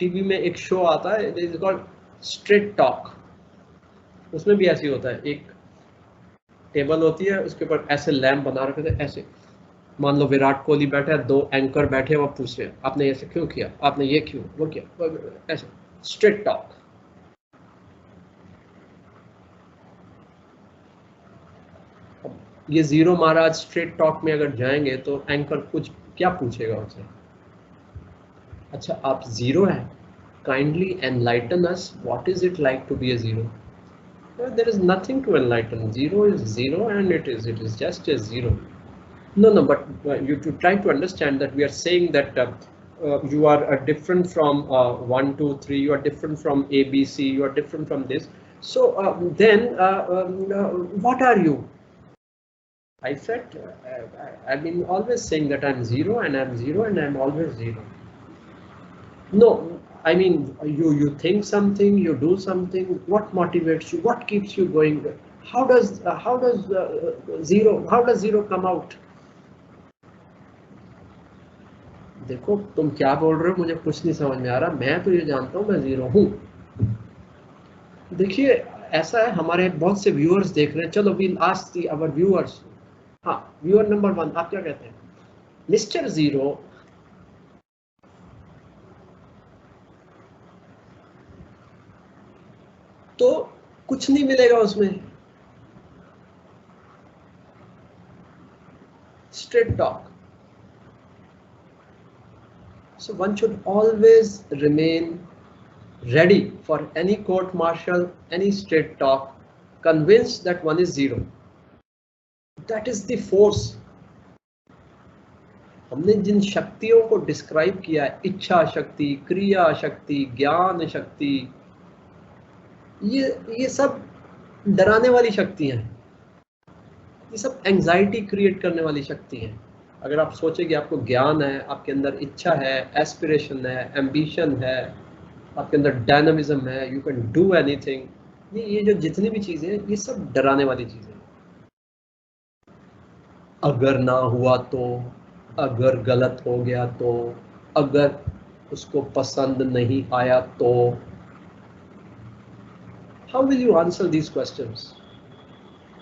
TV में एक show आता है, it is called straight talk. उसमें भी ऐसे होता है, एक टेबल होती है, उसके ऊपर ऐसे लैंप बना रखे थे, ऐसे मान लो विराट कोहली बैठा है, 2 एंकर बैठे, वो पूछ रहे हैं आपने ऐसे क्यों किया, आपने ये क्यों, वो किया, ऐसे स्ट्रेट टॉक। ये जीरो महाराज स्ट्रेट टॉक में अगर जाएंगे तो एंकर कुछ क्या पूछेगा उनसे, अच्छा आप जीरो है, kindly enlighten us, what is it like to be a zero? There is nothing to enlighten, zero is zero and it is just a zero. No, but you to try to understand that we are saying that you are different from 1, 2, 3. You are different from A, B, C. You are different from this. So then, what are you? I said, I've been always saying that I'm zero, and I'm zero, and I'm always zero. No, I mean you think something, you do something. What motivates you? What keeps you going? How does zero? How does zero come out? देखो तुम क्या बोल रहे हो, मुझे कुछ नहीं समझ में आ रहा, मैं तो ये जानता हूँ मैं जीरो हूँ। देखिए ऐसा है, हमारे बहुत से व्यूअर्स देख रहे हैं, चलो we ask the our viewers. हाँ, व्यूअर नंबर 1 आप क्या कहते हैं? मिस्टर जीरो, तो कुछ नहीं मिलेगा उसमें, straight talk. So one should always remain ready for any court martial, any straight talk, convinced that one is zero. That is the force. हमने जिन शक्तियों को डिस्क्राइब किया है, इच्छा शक्ति, क्रिया शक्ति, ज्ञान शक्ति, ये सब डराने वाली शक्तियां हैं, ये सब एंजाइटी क्रिएट करने वाली शक्ति हैं। अगर आप सोचें कि आपको ज्ञान है, आपके अंदर इच्छा है, एस्पिरेशन है, एम्बिशन है, आपके अंदर डायनामिज्म है, यू कैन डू एनीथिंग, ये जो जितनी भी चीजें हैं, ये सब डराने वाली चीजें हैं। अगर ना हुआ तो, अगर गलत हो गया तो, अगर उसको पसंद नहीं आया तो, how will you answer these questions?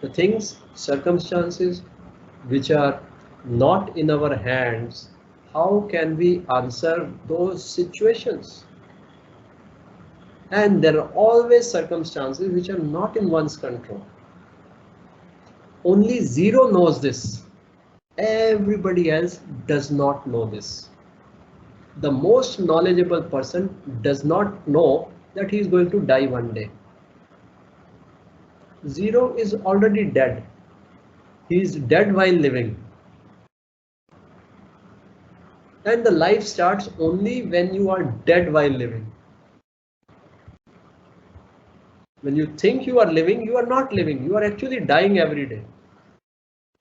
The things, circumstances which are not in our hands, how can we answer those situations? And there are always circumstances which are not in one's control. Only zero knows this. Everybody else does not know this. The most knowledgeable person does not know that he is going to die one day. Zero is already dead. He is dead while living. And the life starts only when you are dead while living. When you think you are living, you are not living. You are actually dying every day.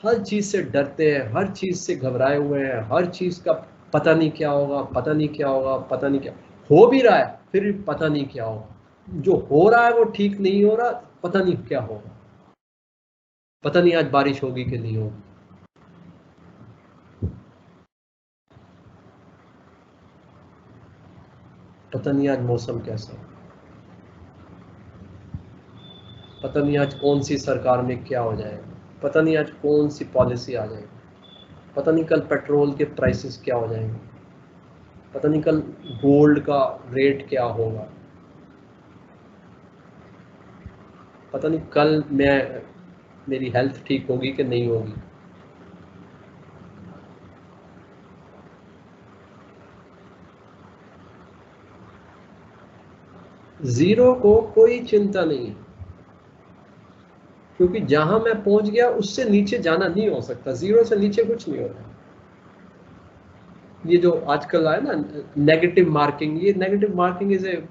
हर चीज से डरते हैं, हर चीज से घबराए हुए हैं, हर चीज का पता नहीं क्या होगा, पता नहीं क्या होगा, पता नहीं क्या हो भी रहा है, फिर भी पता नहीं क्या होगा। जो हो रहा है वो ठीक नहीं हो रहा, पता नहीं क्या होगा, पता नहीं आज बारिश होगी कि नहीं होगी, पता नहीं आज मौसम कैसा है, पता नहीं आज कौन सी सरकार में क्या हो जाएगा, पता नहीं आज कौन सी पॉलिसी आ जाएगी, पता नहीं कल पेट्रोल के प्राइसेस क्या हो जाएंगे, पता नहीं कल गोल्ड का रेट क्या होगा, पता नहीं कल मेरी हेल्थ ठीक होगी कि नहीं होगी। जीरो को कोई चिंता नहीं है, क्योंकि जहां मैं पहुंच गया उससे नीचे जाना नहीं हो सकता, जीरो से नीचे कुछ नहीं होता। ये जो आजकल आया ना नेगेटिव मार्किंग, ये negative marking is a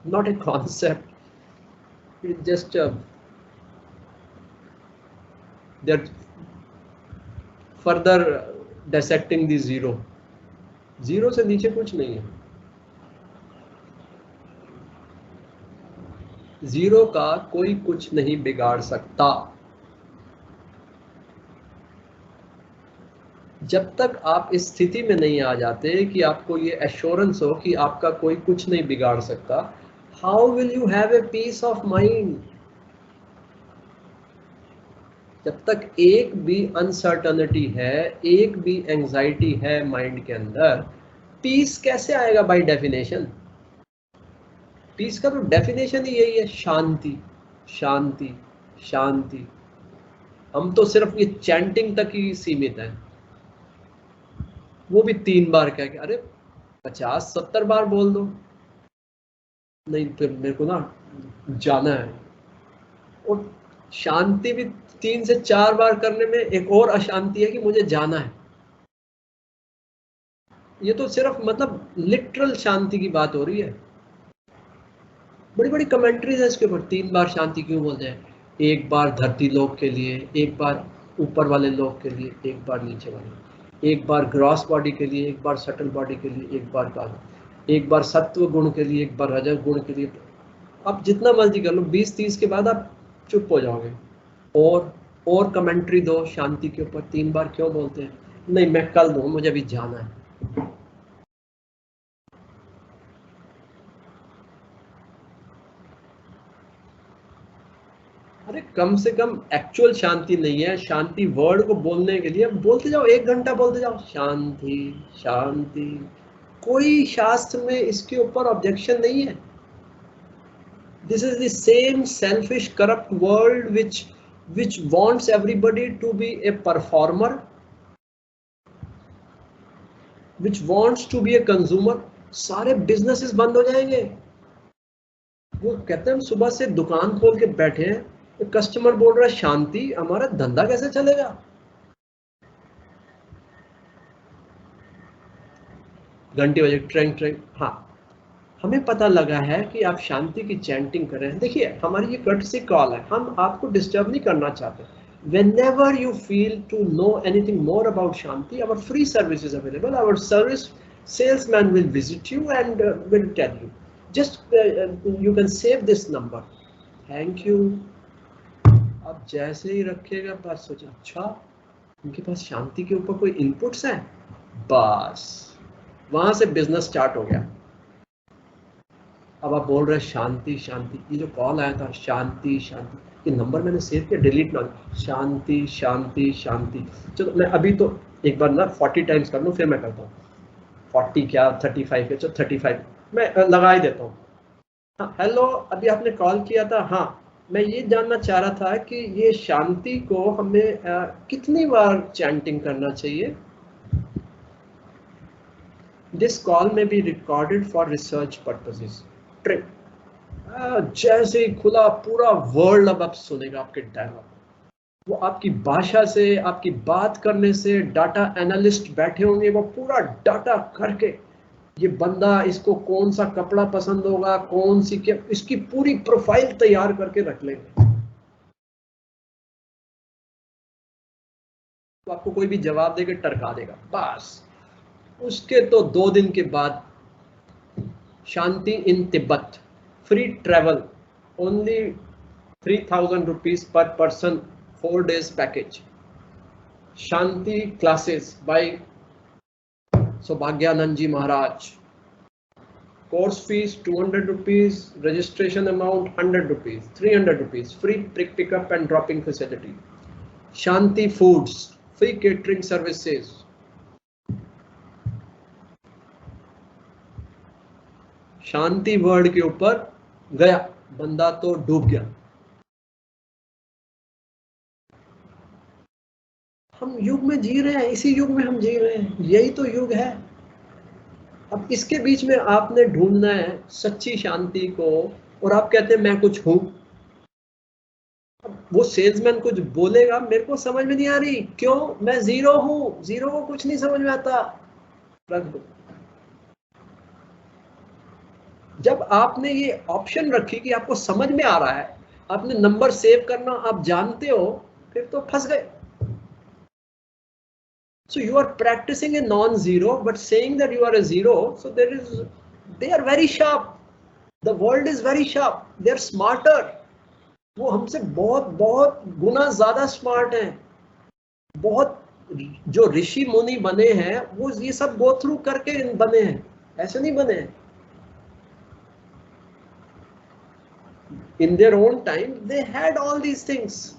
not a concept, it just they're further dissecting the zero. Zero से नीचे कुछ नहीं है, जीरो का कोई कुछ नहीं बिगाड़ सकता। जब तक आप इस स्थिति में नहीं आ जाते कि आपको ये एश्योरेंस हो कि आपका कोई कुछ नहीं बिगाड़ सकता, how will you have a piece of mind? जब तक एक भी अनसर्टनिटी है, एक भी एंजाइटी है माइंड के अंदर, पीस कैसे आएगा? बाय डेफिनेशन पीस का तो डेफिनेशन ही यही है, शांति शांति शांति। हम तो सिर्फ ये चैंटिंग तक ही सीमित है, वो भी 3 बार कह के। अरे 50-70 बार बोल दो, नहीं फिर मेरे को ना जाना है। और शांति भी 3 से 4 बार करने में एक और अशांति है कि मुझे जाना है। ये तो सिर्फ मतलब लिटरल शांति की बात हो रही है। बड़ी बड़ी कमेंट्रीज है इसके ऊपर, 3 बार शांति क्यों बोलते हैं? एक बार धरती लोक के लिए, एक बार ऊपर वाले लोक के लिए, एक बार नीचे वाले, एक बार ग्रॉस बॉडी के लिए, एक बार सटल बॉडी के लिए, एक बार काल, एक बार सत्व गुण के लिए, एक बार रजस गुण के लिए। आप जितना मर्जी कर लो, 20-30 के बाद आप चुप हो जाओगे। और कमेंट्री दो शांति के ऊपर, 3 बार क्यों बोलते हैं? नहीं मैं कल दूँ, मुझे अभी जाना है। अरे कम से कम एक्चुअल शांति नहीं है, शांति वर्ड को बोलने के लिए बोलते जाओ, 1 घंटा बोलते जाओ शांति शांति। कोई शास्त्र में इसके ऊपर ऑब्जेक्शन नहीं है। This is the same selfish corrupt world which wants everybody to be a performer, which wants to be a consumer। सारे बिजनेसेस बंद हो जाएंगे। वो कहते हैं हम सुबह से दुकान खोल के बैठे हैं, कस्टमर बोल रहा है शांति, हमारा धंधा कैसे चलेगा? घंटी बजे ट्रेंग ट्रेंग। हाँ, हमें पता लगा है कि आप शांति की चैंटिंग कर रहे हैं। देखिए हमारी ये कर्टसी कॉल है, हम आपको डिस्टर्ब नहीं करना चाहते। Whenever you feel to know anything more about Shanti, our free service is available. Our service salesman will visit you and will tell you. Just you can save this number. Thank you. अब जैसे ही रखेगा बस सोचा, अच्छा उनके पास शांति के ऊपर कोई इनपुट्स हैं, बस वहां से बिजनेस स्टार्ट हो गया। अब आप बोल रहे हैं शांति शांति। ये जो कॉल आया था शांति शांति, ये नंबर मैंने सेव किया, डिलीट ना। शांति शांति शांति। चलो मैं अभी तो एक बार ना 40 टाइम्स कर लूँ, फिर मैं करता हूँ 40 क्या 35 क्या, चलो 35 मैं लगा ही देता हूँ। हाँ हेलो, अभी आपने कॉल किया था। हाँ मैं ये जानना चाह रहा था कि ये शांति को हमें कितनी बार चैंटिंग करना चाहिए? दिस कॉल में be recorded for research purposes. Trick जैसे ही खुला, पूरा वर्ल्ड अब आप सुनेगा आपके डायलॉग। वो आपकी भाषा से, आपकी बात करने से, डाटा एनालिस्ट बैठे होंगे, वो पूरा डाटा करके ये बंदा, इसको कौन सा कपड़ा पसंद होगा, कौन सी क्या, इसकी पूरी प्रोफाइल तैयार करके रख लेंगे। तो आपको कोई भी जवाब देके टरका देगा बस। उसके तो 2 दिन के बाद Shanti in Tibet, free travel, only 3000 rupees per person, 4 days package। Shanti classes by Saubhagyanand ji Maharaj. Course fees 200 rupees, registration amount 100 rupees, 300 rupees, free pick up and dropping facility। Shanti foods, free catering services. Shanti word के ऊपर गया बंदा तो डूब गया। हम युग में जी रहे हैं, इसी युग में हम जी रहे हैं, यही तो युग है। अब इसके बीच में आपने ढूंढना है सच्ची शांति को, और आप कहते हैं मैं कुछ हूं। अब वो सेल्समैन कुछ बोलेगा, मेरे को समझ में नहीं आ रही, क्यों? मैं जीरो हूं, जीरो को कुछ नहीं समझ में आता, रख दो। जब आपने ये ऑप्शन रखी कि आपको समझ में आ रहा है, आपने नंबर सेव करना आप जानते हो, फिर तो फंस गए। So you are practicing a non-zero, but saying that you are a zero, so they are very sharp. The world is very sharp. They are smarter. वो हमसे बहुत बहुत गुना ज्यादा स्मार्ट हैं, बहुत जो ऋषि मुनि बने हैं वो ये सब गो थ्रू करके बने हैं, ऐसे नहीं बने हैं। In their own time they had all these things.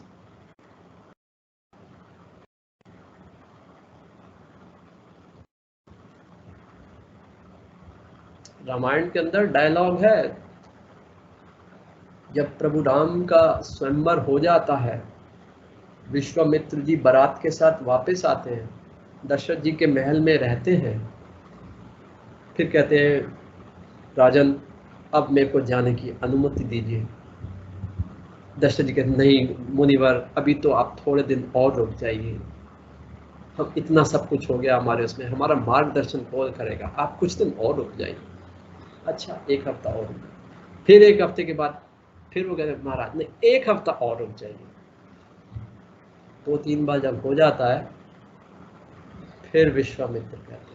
Ramayan के अंदर डायलॉग है, जब प्रभु राम का स्वयंवर हो जाता है, विश्वामित्र जी बारात के साथ वापस आते हैं, दशरथ जी के महल में रहते हैं, फिर कहते हैं राजन अब मेरे को जाने की अनुमति दीजिए। दशरथ जी कहते नहीं मुनिवर, अभी तो आप थोड़े दिन और रुक जाइए, हम इतना सब कुछ हो गया हमारे उसमें, हमारा मार्गदर्शन कौन करेगा, आप कुछ दिन और रुक जाइए। अच्छा एक हफ्ता और रुक, फिर एक हफ्ते के बाद फिर वो कहते महाराज ने एक हफ्ता और रुक जाइए। 2-3 बार जब हो जाता है, फिर विश्वामित्र कहते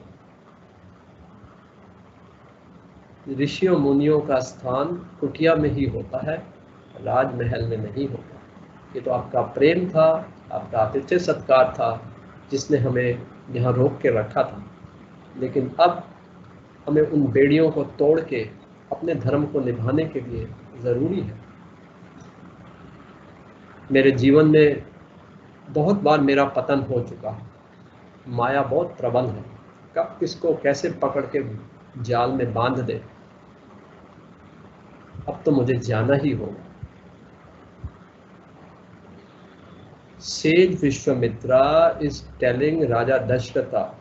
हैं ऋषियों मुनियों का स्थान कुटिया में ही होता है, राजमहल में नहीं होता। ये तो आपका प्रेम था, आपका आतिथ्य सत्कार था जिसने हमें यहाँ रोक के रखा था, लेकिन अब हमें उन बेड़ियों को तोड़ के अपने धर्म को निभाने के लिए ज़रूरी है। मेरे जीवन में बहुत बार मेरा पतन हो चुका है, माया बहुत प्रबल है, कब किसको कैसे पकड़ के जाल में बांध दे। अब तो मुझे जाना ही होगा। Sage Vishwamitra is telling Raja Dashrata,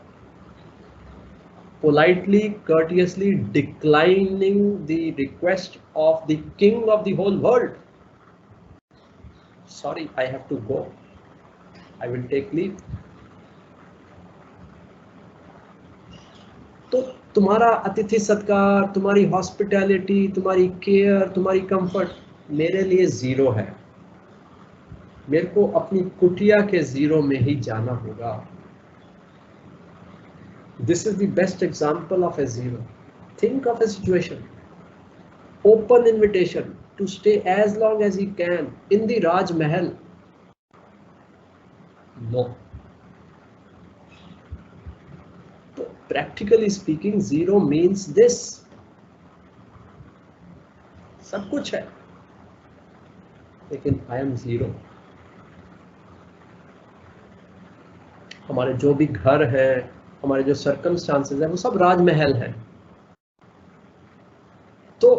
politely, courteously declining the request of the king of the whole world. Sorry, I have to go. I will take leave. तो तुम्हारा अतिथि सत्कार, तुम्हारी हॉस्पिटैलिटी, तुम्हारी केयर, तुम्हारी कंफर्ट मेरे लिए जीरो है। मेरे को अपनी कुटिया के जीरो में ही जाना होगा। This is the best example of a zero. Think of a situation. Open invitation to stay as long as you can in the Raj Mahal. No. So practically speaking, zero means this. सब कुछ है, लेकिन I am zero. हमारे जो भी घर है, हमारे जो सर्कमस्टांसेस है, वो सब राजमहल है। तो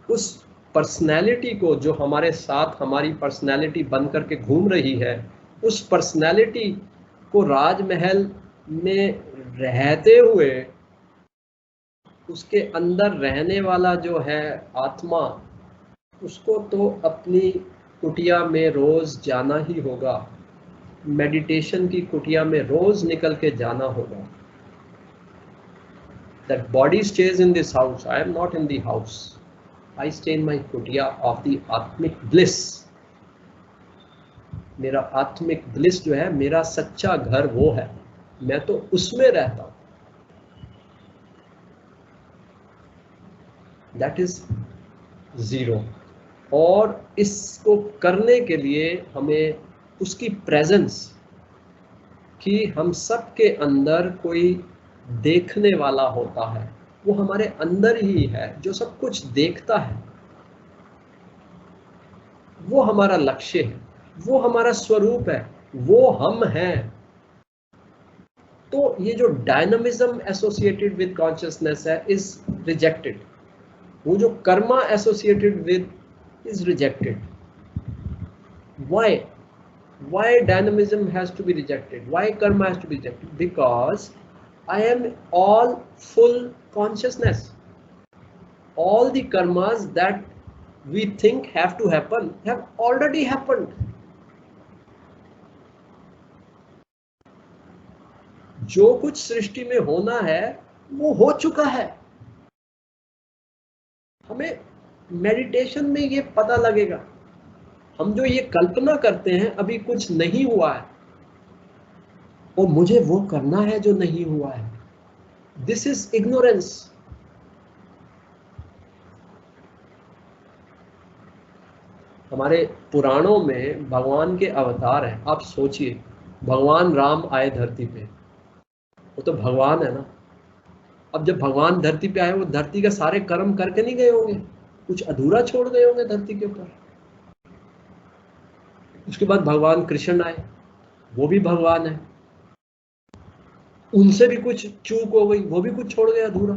उस पर्सनैलिटी को जो हमारे साथ हमारी पर्सनैलिटी बन करके घूम रही है, उस पर्सनैलिटी को राजमहल में रहते हुए उसके अंदर रहने वाला जो है आत्मा, उसको तो अपनी कुटिया में रोज जाना ही होगा, मेडिटेशन की कुटिया में रोज निकल के जाना होगा। That body stays in this house. I am not in the house. I stay in my kutia of the आत्मिक bliss. मेरा आत्मिक bliss जो है, मेरा सच्चा घर वो है, मैं तो उसमें रहता हूँ। That is zero. और इसको करने के लिए हमें उसकी प्रेजेंस, कि हम सब के अंदर कोई देखने वाला होता है, वो हमारे अंदर ही है जो सब कुछ देखता है, वो हमारा लक्ष्य है, वो हमारा स्वरूप है, वो हम हैं। तो ये जो डायनामिज्म एसोसिएटेड विद कॉन्शियसनेस है इज रिजेक्टेड, वो जो Karma associated with is rejected. Why dynamism has to be rejected? Why karma has to be rejected? Because I am all full consciousness. All the karmas that we think have to happen have already happened. जो कुछ सृष्टि में होना है वो हो चुका है। हमें मेडिटेशन में ये पता लगेगा। हम जो ये कल्पना करते हैं अभी कुछ नहीं हुआ है और मुझे वो करना है जो नहीं हुआ है, दिस इज इग्नोरेंस। हमारे पुराणों में भगवान के अवतार हैं। आप सोचिए, भगवान राम आए धरती पे, वो तो भगवान है ना। अब जब भगवान धरती पे आए, वो धरती का सारे कर्म करके नहीं गए होंगे, कुछ अधूरा छोड़ गए होंगे धरती के ऊपर। उसके बाद भगवान कृष्ण आए, वो भी भगवान है, उनसे भी कुछ चूक हो गई, वो भी कुछ छोड़ गए अधूरा।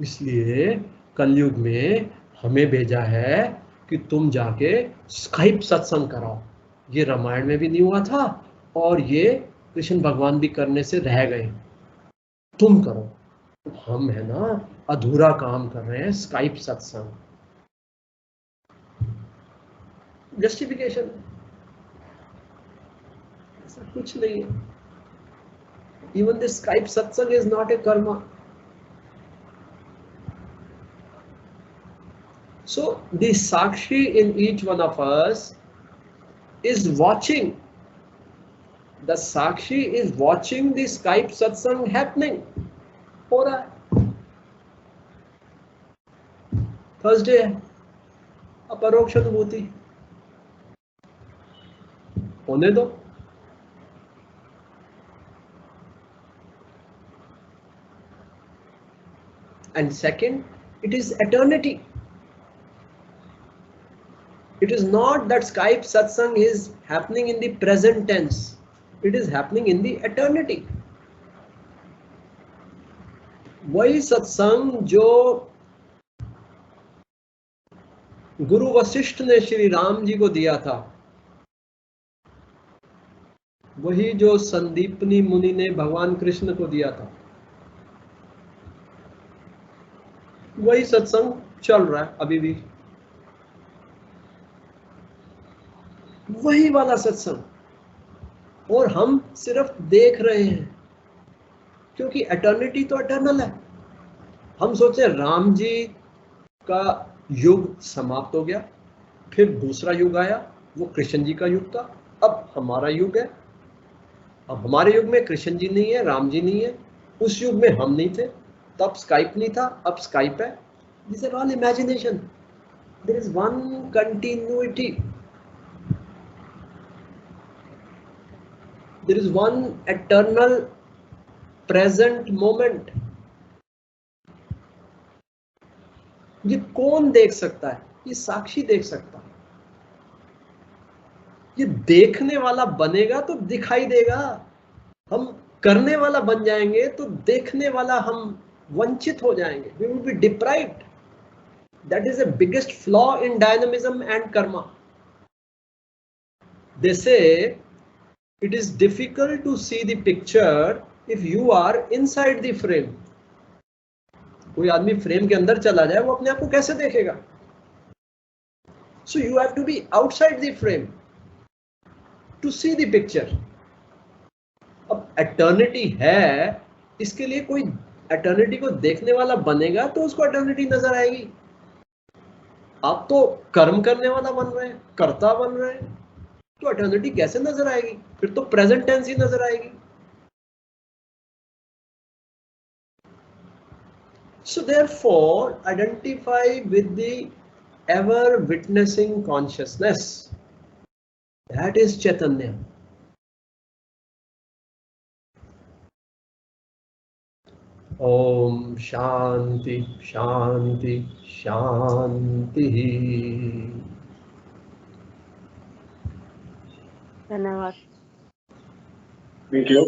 इसलिए कलयुग में हमें भेजा है कि तुम जाके स्काइप सत्संग कराओ। ये रामायण में भी नहीं हुआ था और ये कृष्ण भगवान भी करने से रह गए, तुम करो। हम है ना अधूरा काम कर रहे हैं, स्काइप सत्संग। जस्टिफिकेशन ऐसा कुछ नहीं है। इवन दिस स्काइप सत्संग is not a Karma. So the Sakshi in each one of us is watching. The Sakshi is watching the Skype satsang happening. हो रहा है, थर्सडे है, अपरोक्ष अनुभूति होने दो। And second, it is eternity. It is not that Skype satsang is happening in the present tense. It is happening in the eternity. वही सत्संग जो गुरु वशिष्ठ ने श्री राम जी को दिया था, वही जो संदीपनी मुनि ने भगवान कृष्ण को दिया था, वही सत्संग चल रहा है अभी भी, वही वाला सत्संग। और हम सिर्फ देख रहे हैं, क्योंकि एटर्निटी तो एटर्नल है। हम सोचे राम जी का युग समाप्त हो गया, फिर दूसरा युग आया, वो कृष्ण जी का युग था, अब हमारा युग है। अब हमारे युग में कृष्ण जी नहीं है, राम जी नहीं है, उस युग में हम नहीं थे, तब स्काइप नहीं था, अब स्काइप है। This are all imagination. There is one continuity, there is one eternal present moment. ये कौन देख सकता है? ये साक्षी देख सकता है। ये देखने वाला बनेगा तो दिखाई देगा, हम करने वाला बन जाएंगे तो देखने वाला हम वंचित हो जाएंगे, we will be deprived. That is the biggest flaw in dynamism and karma. They say it is difficult to see the picture if you are inside the frame. कोई आदमी फ्रेम के अंदर चला जाए, वो अपने आप को कैसे देखेगा? So you have to be outside the frame to see the picture. अब एटर्निटी है, इसके लिए कोई एटर्निटी को देखने वाला बनेगा तो उसको एटर्निटी नजर आएगी। आप तो कर्म करने वाला बन रहे हैं, कर्ता बन रहे हैं, तो एटर्निटी कैसे नजर आएगी? फिर तो प्रेजेंट टेंस ही नजर आएगी। So therefore, identify with the ever witnessing consciousness. That is Chaitanya. Om Shanti Shanti Shanti. धन्यवाद। Thank you.